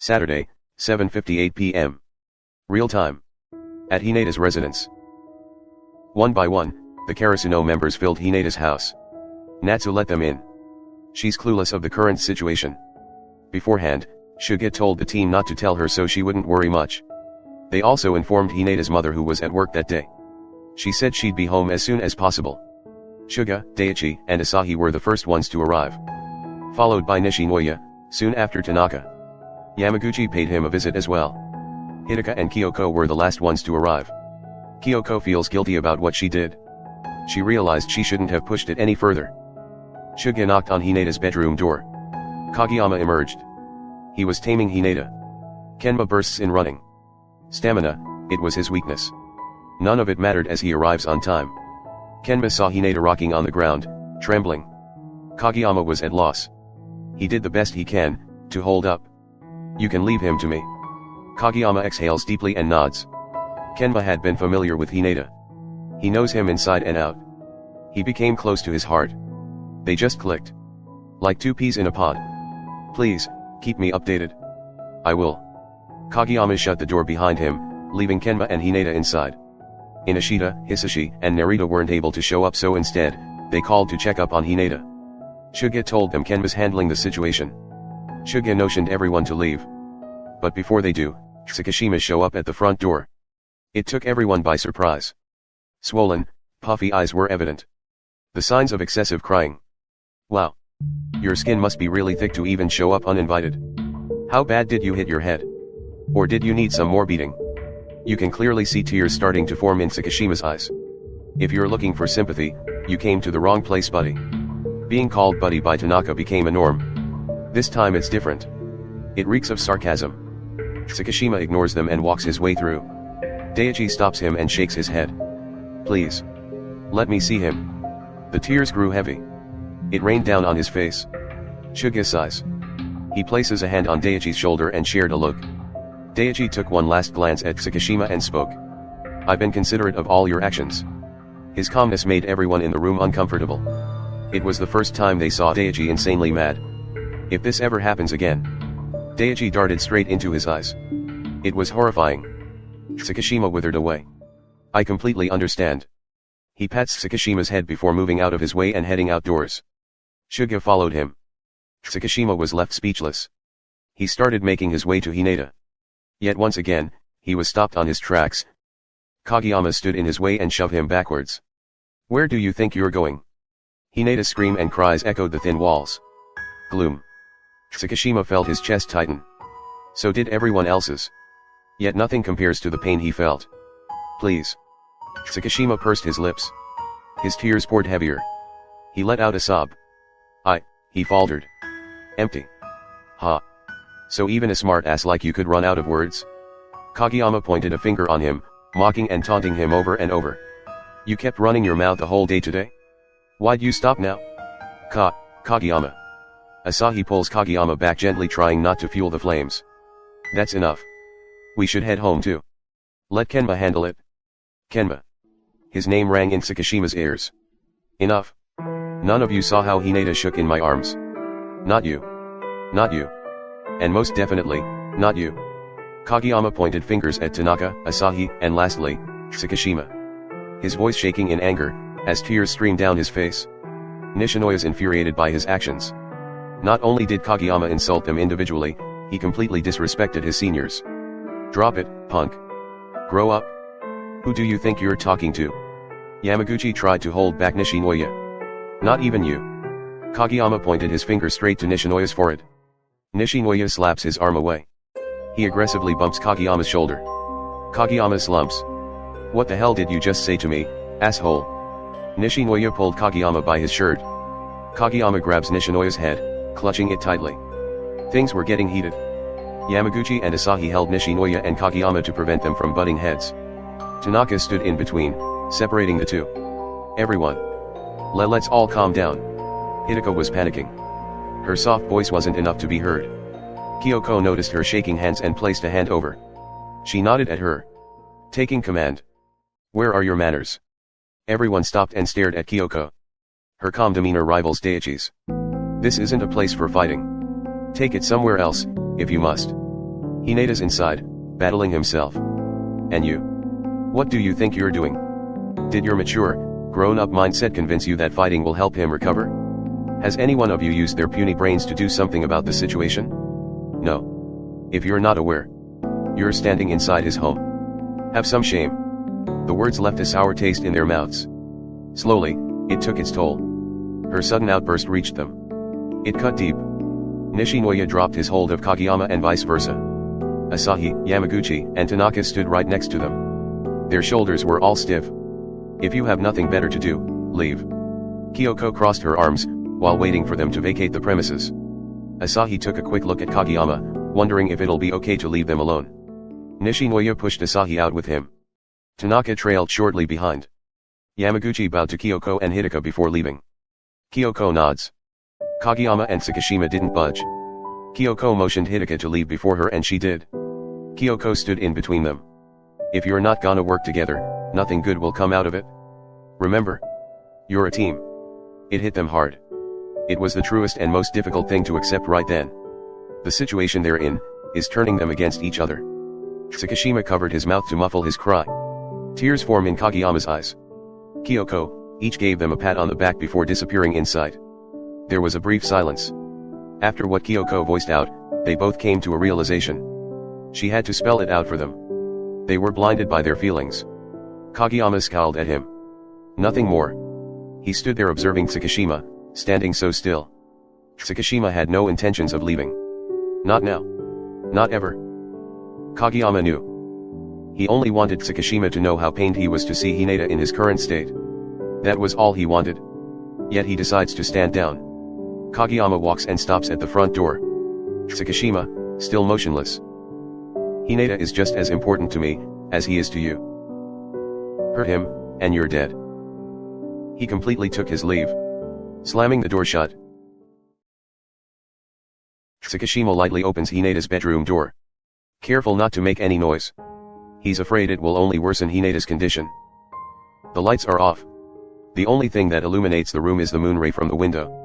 Saturday, 7:58 p.m. Real time. At Hinata's residence. One by one, the Karasuno members filled Hinata's house. Natsu let them in. She's clueless of the current situation. Beforehand, Suga told the team not to tell her so she wouldn't worry much. They also informed Hinata's mother who was at work that day. She said she'd be home as soon as possible. Suga, Daichi, and Asahi were the first ones to arrive. Followed by Noya, soon after Tanaka. Yamaguchi paid him a visit as well. Hidaka and Kyoko were the last ones to arrive. Kyoko feels guilty about what she did. She realized she shouldn't have pushed it any further. Suga knocked on Hinata's bedroom door. Kageyama emerged. He was taming Hinata. Kenma bursts in running. Stamina, it was his weakness. None of it mattered as he arrives on time. Kenma saw Hinata rocking on the ground, trembling. Kageyama was at loss. He did the best he can, to hold up. You can leave him to me. Kageyama exhales deeply and nods. Kenma had been familiar with Hinata. He knows him inside and out. He became close to his heart. They just clicked. Like two peas in a pod. Please, keep me updated. I will. Kageyama shut the door behind him, leaving Kenma and Hinata inside. Inashita, Hisashi, and Narita weren't able to show up, so instead, they called to check up on Hinata. Suga told them Kenma's handling the situation. Suga notioned everyone to leave. But before they do, Tsukishima show up at the front door. It took everyone by surprise. Swollen, puffy eyes were evident. The signs of excessive crying. Wow. Your skin must be really thick to even show up uninvited. How bad did you hit your head? Or did you need some more beating? You can clearly see tears starting to form in Tsukishima's eyes. If you're looking for sympathy, you came to the wrong place, buddy. Being called buddy by Tanaka became a norm. This time it's different. It reeks of sarcasm. Tsukishima ignores them and walks his way through. Daichi stops him and shakes his head. Please. Let me see him. The tears grew heavy. It rained down on his face. Suga sighs. He places a hand on Daichi's shoulder and shared a look. Daichi took one last glance at Tsukishima and spoke. I've been considerate of all your actions. His calmness made everyone in the room uncomfortable. It was the first time they saw Daichi insanely mad. If this ever happens again. Daichi darted straight into his eyes. It was horrifying. Tsukishima withered away. I completely understand. He pats Tsukishima's head before moving out of his way and heading outdoors. Suga followed him. Tsukishima was left speechless. He started making his way to Hinata. Yet once again, he was stopped on his tracks. Kageyama stood in his way and shoved him backwards. Where do you think you're going? Hinata's scream and cries echoed the thin walls. Gloom. Tsukishima felt his chest tighten. So did everyone else's. Yet nothing compares to the pain he felt. Please. Tsukishima pursed his lips. His tears poured heavier. He let out a sob. He faltered. Empty. Ha. So even a smart ass like you could run out of words? Kageyama pointed a finger on him, mocking and taunting him over and over. You kept running your mouth the whole day today? Why'd you stop now? Kageyama. Asahi pulls Kageyama back gently, trying not to fuel the flames. That's enough. We should head home too. Let Kenma handle it. Kenma. His name rang in Tsukishima's ears. Enough. None of you saw how Hinata shook in my arms. Not you. Not you. And most definitely, not you. Kageyama pointed fingers at Tanaka, Asahi, and lastly, Tsukishima. His voice shaking in anger, as tears streamed down his face. Nishinoya's infuriated by his actions. Not only did Kageyama insult them individually, he completely disrespected his seniors. Drop it, punk. Grow up. Who do you think you're talking to? Yamaguchi tried to hold back Nishinoya. Not even you. Kageyama pointed his finger straight to Nishinoya's forehead. Nishinoya slaps his arm away. He aggressively bumps Kageyama's shoulder. Kageyama slumps. What the hell did you just say to me, asshole? Nishinoya pulled Kageyama by his shirt. Kageyama grabs Nishinoya's head, clutching it tightly. Things were getting heated. Yamaguchi and Asahi held Nishinoya and Kageyama to prevent them from butting heads. Tanaka stood in between, separating the two. Everyone. Let's all calm down. Hidaka was panicking. Her soft voice wasn't enough to be heard. Kyoko noticed her shaking hands and placed a hand over. She nodded at her. Taking command. Where are your manners? Everyone stopped and stared at Kyoko. Her calm demeanor rivals Daichi's. This isn't a place for fighting. Take it somewhere else, if you must. Hinata's inside, battling himself. And you? What do you think you're doing? Did your mature, grown-up mindset convince you that fighting will help him recover? Has any one of you used their puny brains to do something about the situation? No. If you're not aware, you're standing inside his home. Have some shame. The words left a sour taste in their mouths. Slowly, it took its toll. Her sudden outburst reached them. It cut deep. Nishinoya dropped his hold of Kageyama and vice versa. Asahi, Yamaguchi, and Tanaka stood right next to them. Their shoulders were all stiff. If you have nothing better to do, leave. Kyoko crossed her arms, while waiting for them to vacate the premises. Asahi took a quick look at Kageyama, wondering if it'll be okay to leave them alone. Nishinoya pushed Asahi out with him. Tanaka trailed shortly behind. Yamaguchi bowed to Kyoko and Hidaka before leaving. Kyoko nods. Kageyama and Tsukishima didn't budge. Kyoko motioned Hidaka to leave before her and she did. Kyoko stood in between them. If you're not gonna work together, nothing good will come out of it. Remember, you're a team. It hit them hard. It was the truest and most difficult thing to accept right then. The situation they're in, is turning them against each other. Tsukishima covered his mouth to muffle his cry. Tears formed in Kageyama's eyes. Kyoko, each gave them a pat on the back before disappearing inside. There was a brief silence. After what Kyoko voiced out, they both came to a realization. She had to spell it out for them. They were blinded by their feelings. Kageyama scowled at him. Nothing more. He stood there observing Tsukishima, standing so still. Tsukishima had no intentions of leaving. Not now. Not ever. Kageyama knew. He only wanted Tsukishima to know how pained he was to see Hinata in his current state. That was all he wanted. Yet he decides to stand down. Kageyama walks and stops at the front door. Tsukishima, still motionless. Hinata is just as important to me, as he is to you. Hurt him, and you're dead. He completely took his leave. Slamming the door shut. Tsukishima lightly opens Hinata's bedroom door. Careful not to make any noise. He's afraid it will only worsen Hinata's condition. The lights are off. The only thing that illuminates the room is the moon ray from the window.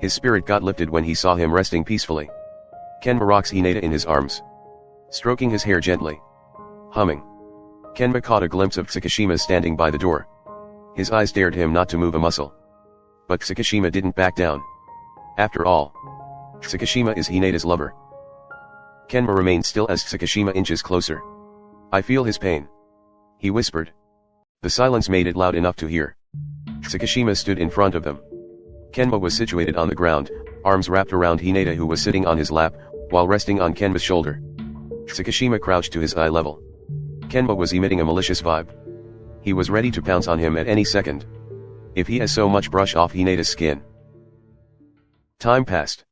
His spirit got lifted when he saw him resting peacefully. Kenma rocks Hinata in his arms, stroking his hair gently. Humming. Kenma caught a glimpse of Tsukishima standing by the door. His eyes dared him not to move a muscle. But Tsukishima didn't back down. After all, Tsukishima is Hinata's lover. Kenma remained still as Tsukishima inches closer. I feel his pain, he whispered. The silence made it loud enough to hear. Tsukishima stood in front of them. Kenma was situated on the ground, arms wrapped around Hinata who was sitting on his lap, while resting on Kenma's shoulder. Tsukishima crouched to his eye level. Kenma was emitting a malicious vibe. He was ready to pounce on him at any second. If he has so much brush off Hinata's skin. Time passed.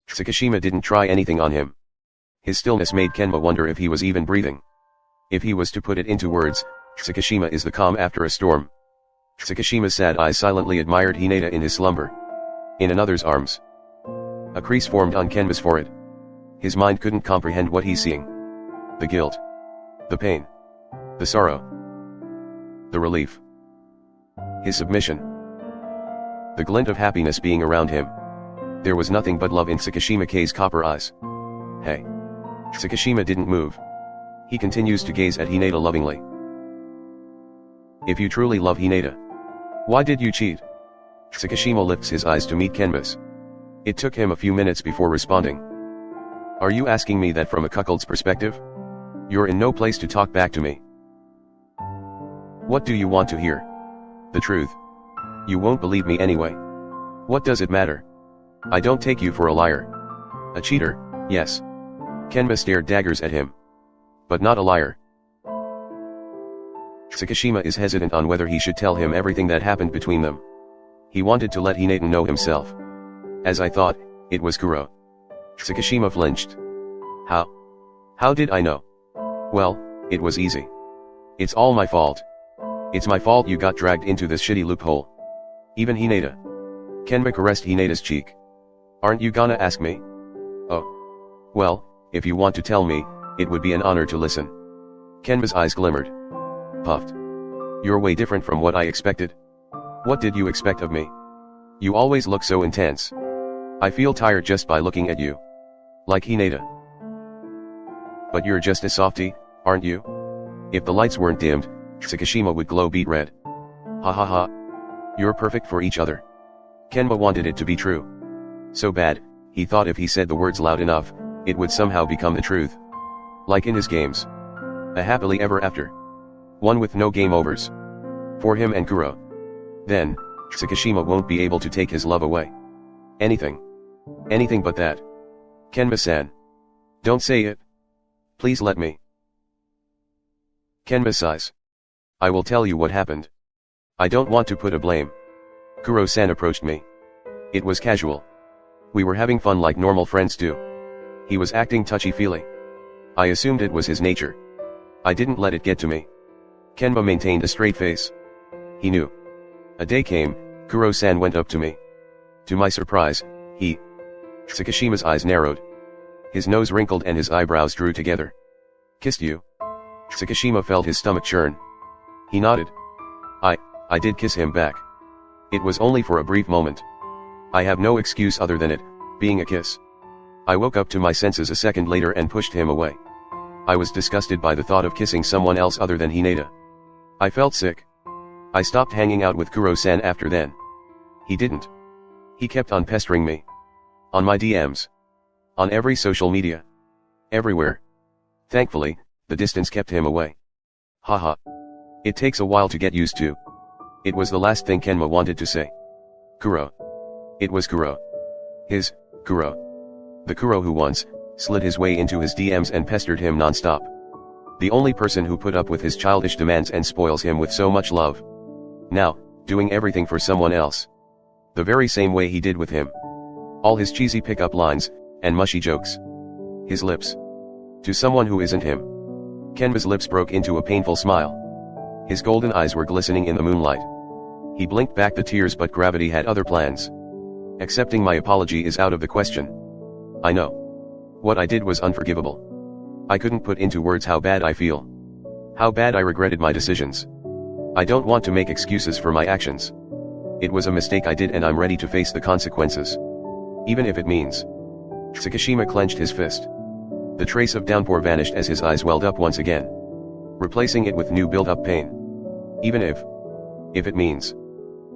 Tsukishima didn't try anything on him. His stillness made Kenma wonder if he was even breathing. If he was to put it into words, Tsukishima is the calm after a storm. Tsukishima's sad eyes silently admired Hinata in his slumber. In another's arms. A crease formed on Kenma's forehead. His mind couldn't comprehend what he's seeing. The guilt. The pain. The sorrow. The relief. His submission. The glint of happiness being around him. There was nothing but love in Tsukishima-K's copper eyes. Hey. Tsukishima didn't move. He continues to gaze at Hinata lovingly. If you truly love Hinata, why did you cheat? Tsukishima lifts his eyes to meet Kenma's. It took him a few minutes before responding. Are you asking me that from a cuckold's perspective? You're in no place to talk back to me. What do you want to hear? The truth. You won't believe me anyway. What does it matter? I don't take you for a liar. A cheater, yes. Kenma stared daggers at him. But not a liar. Tsukishima is hesitant on whether he should tell him everything that happened between them. He wanted to let Hinata know himself. As I thought, it was Kuro. Tsukishima flinched. How? How did I know? Well, it was easy. It's all my fault. It's my fault you got dragged into this shitty loophole. Even Hinata. Kenma caressed Hinata's cheek. Aren't you gonna ask me? Oh. Well, if you want to tell me, it would be an honor to listen. Kenma's eyes glimmered. Puffed. You're way different from what I expected. What did you expect of me? You always look so intense. I feel tired just by looking at you. Like Hinata. But you're just a softie, aren't you? If the lights weren't dimmed, Tsukishima would glow beet red. Ha ha ha. You're perfect for each other. Kenma wanted it to be true. So bad, he thought if he said the words loud enough, it would somehow become the truth. Like in his games. A happily ever after. One with no game overs. For him and Kuro. Then, Tsukishima won't be able to take his love away. Anything. Anything but that. Kenma-san. Don't say it. Please let me. Kenma sighs. I will tell you what happened. I don't want to put a blame. Kuro-san approached me. It was casual. We were having fun like normal friends do. He was acting touchy-feely. I assumed it was his nature. I didn't let it get to me. Kenma maintained a straight face. He knew. A day came, Kuro-san went up to me. To my surprise, he... Tsukishima's eyes narrowed. His nose wrinkled and his eyebrows drew together. Kissed you? Tsukishima felt his stomach churn. He nodded. I did kiss him back. It was only for a brief moment. I have no excuse other than it, being a kiss. I woke up to my senses a second later and pushed him away. I was disgusted by the thought of kissing someone else other than Hinata. I felt sick. I stopped hanging out with Kuro-san after then. He didn't. He kept on pestering me. On my DMs. On every social media. Everywhere. Thankfully, the distance kept him away. Haha. It takes a while to get used to. It was the last thing Kenma wanted to say. Kuro. It was Kuro. His, Kuro. The Kuro who once, slid his way into his DMs and pestered him non-stop. The only person who put up with his childish demands and spoils him with so much love. Now, doing everything for someone else. The very same way he did with him. All his cheesy pickup lines, and mushy jokes. His lips. To someone who isn't him. Kenma's lips broke into a painful smile. His golden eyes were glistening in the moonlight. He blinked back the tears, but gravity had other plans. Accepting my apology is out of the question. I know. What I did was unforgivable. I couldn't put into words how bad I feel. How bad I regretted my decisions. I don't want to make excuses for my actions. It was a mistake I did and I'm ready to face the consequences. Even if it means. Tsukishima clenched his fist. The trace of downpour vanished as his eyes welled up once again. Replacing it with new built-up pain. Even if it means.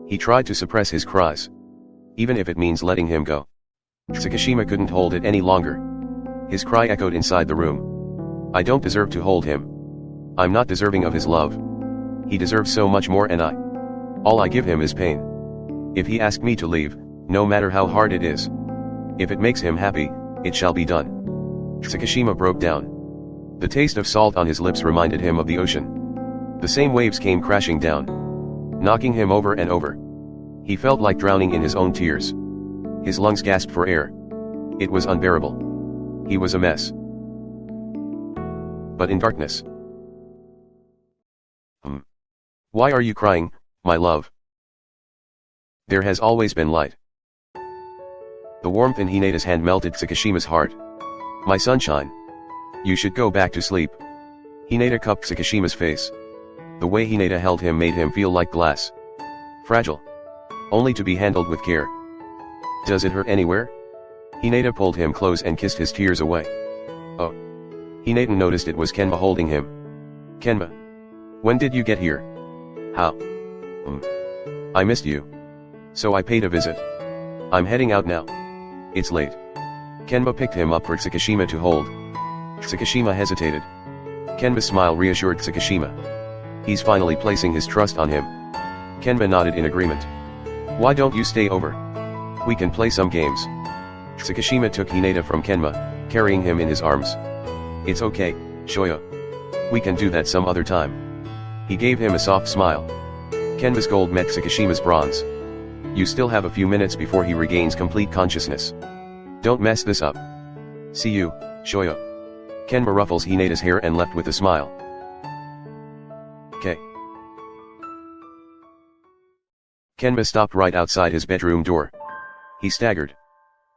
He tried to suppress his cries. Even if it means letting him go. Tsukishima couldn't hold it any longer. His cry echoed inside the room. I don't deserve to hold him. I'm not deserving of his love. He deserves so much more and all I give him is pain. If he asked me to leave, no matter how hard it is. If it makes him happy, it shall be done. Tsukishima broke down. The taste of salt on his lips reminded him of the ocean. The same waves came crashing down, knocking him over and over. He felt like drowning in his own tears. His lungs gasped for air. It was unbearable. He was a mess. But in darkness. Why are you crying, my love? There has always been light. The warmth in Hinata's hand melted Tsukishima's heart. My sunshine. You should go back to sleep. Hinata cupped Tsukishima's face. The way Hinata held him made him feel like glass. Fragile. Only to be handled with care. Does it hurt anywhere? Hinata pulled him close and kissed his tears away. Oh. Hinata noticed it was Kenma holding him. Kenma. When did you get here? How? I missed you. So I paid a visit. I'm heading out now. It's late. Kenma picked him up for Tsukishima to hold. Tsukishima hesitated. Kenma's smile reassured Tsukishima. He's finally placing his trust on him. Kenma nodded in agreement. Why don't you stay over? We can play some games. Tsukishima took Hinata from Kenma, carrying him in his arms. It's okay, Shōyō. We can do that some other time. He gave him a soft smile. Kenma's gold met Tsukishima's bronze. You still have a few minutes before he regains complete consciousness. Don't mess this up. See you, Shōyō. Kenma ruffles Hinata's hair and left with a smile. Kenma stopped right outside his bedroom door. He staggered.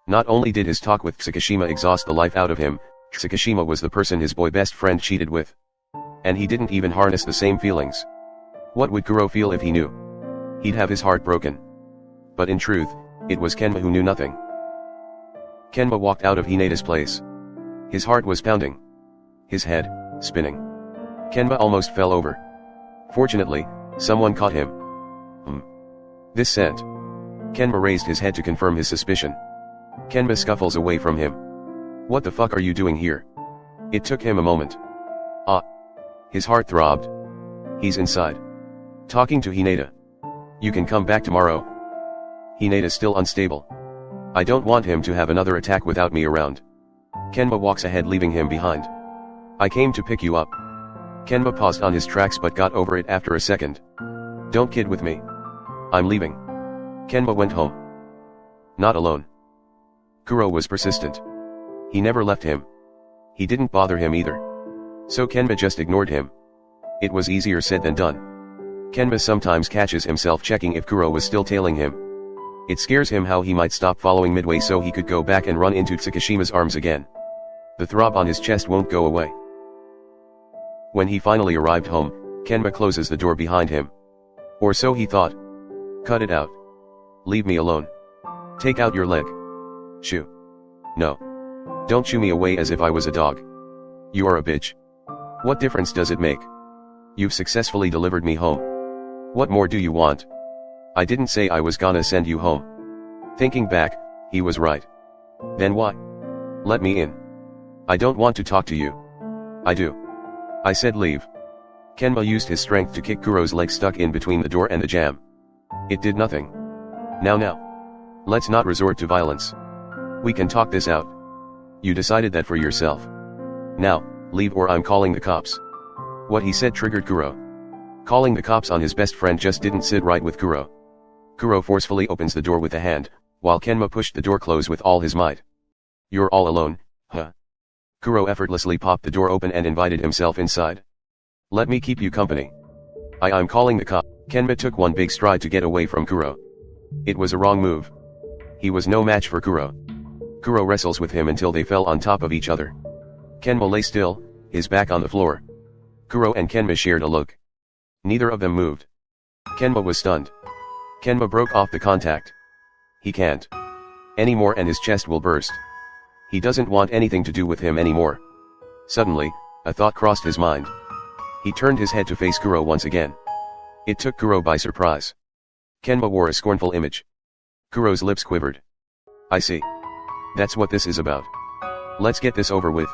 Not only did his talk with Tsukishima exhaust the life out of him, Tsukishima was the person his boy best friend cheated with. And he didn't even harness the same feelings. What would Kuro feel if he knew? He'd have his heart broken. But in truth, it was Kenma who knew nothing. Kenma walked out of Hinata's place. His heart was pounding. his head, spinning. Kenma almost fell over. Fortunately, someone caught him. This scent. Kenma raised his head to confirm his suspicion. Kenma scuffles away from him. What the fuck are you doing here? It took him a moment. Ah. His heart throbbed. He's inside. Talking to Hinata. You can come back tomorrow. Hinata's still unstable. I don't want him to have another attack without me around. Kenma walks ahead, leaving him behind. I came to pick you up. Kenma paused on his tracks but got over it after a second. Don't kid with me. I'm leaving. Kenma went home. Not alone. Kuro was persistent. He never left him. He didn't bother him either. So Kenma just ignored him. It was easier said than done. Kenma sometimes catches himself checking if Kuro was still tailing him. It scares him how he might stop following midway so he could go back and run into Tsukishima's arms again. The throb on his chest won't go away. When he finally arrived home, Kenma closes the door behind him. Or so he thought. Cut it out. Leave me alone. Take out your leg. Shoo. No. Don't shoo me away as if I was a dog. You are a bitch. What difference does it make? You've successfully delivered me home. What more do you want? I didn't say I was gonna send you home. Thinking back, he was right. Then why? Let me in. I don't want to talk to you. I do. I said leave. Kenma used his strength to kick Kuro's leg stuck in between the door and the jamb. It did nothing. Now. Let's not resort to violence. We can talk this out. You decided that for yourself. Now, leave or I'm calling the cops. What he said triggered Kuro. Calling the cops on his best friend just didn't sit right with Kuro. Kuro forcefully opens the door with a hand, while Kenma pushed the door closed with all his might. You're all alone, huh? Kuro effortlessly popped the door open and invited himself inside. Let me keep you company. I'm calling the cop. Kenma took one big stride to get away from Kuro. It was a wrong move. He was no match for Kuro. Kuro wrestles with him until they fell on top of each other. Kenma lay still, his back on the floor. Kuro and Kenma shared a look. Neither of them moved. Kenma was stunned. Kenma broke off the contact. He can't anymore and his chest will burst. He doesn't want anything to do with him anymore. Suddenly, a thought crossed his mind. He turned his head to face Kuro once again. It took Kuro by surprise. Kenma wore a scornful image. Kuro's lips quivered. I see. That's what this is about. Let's get this over with.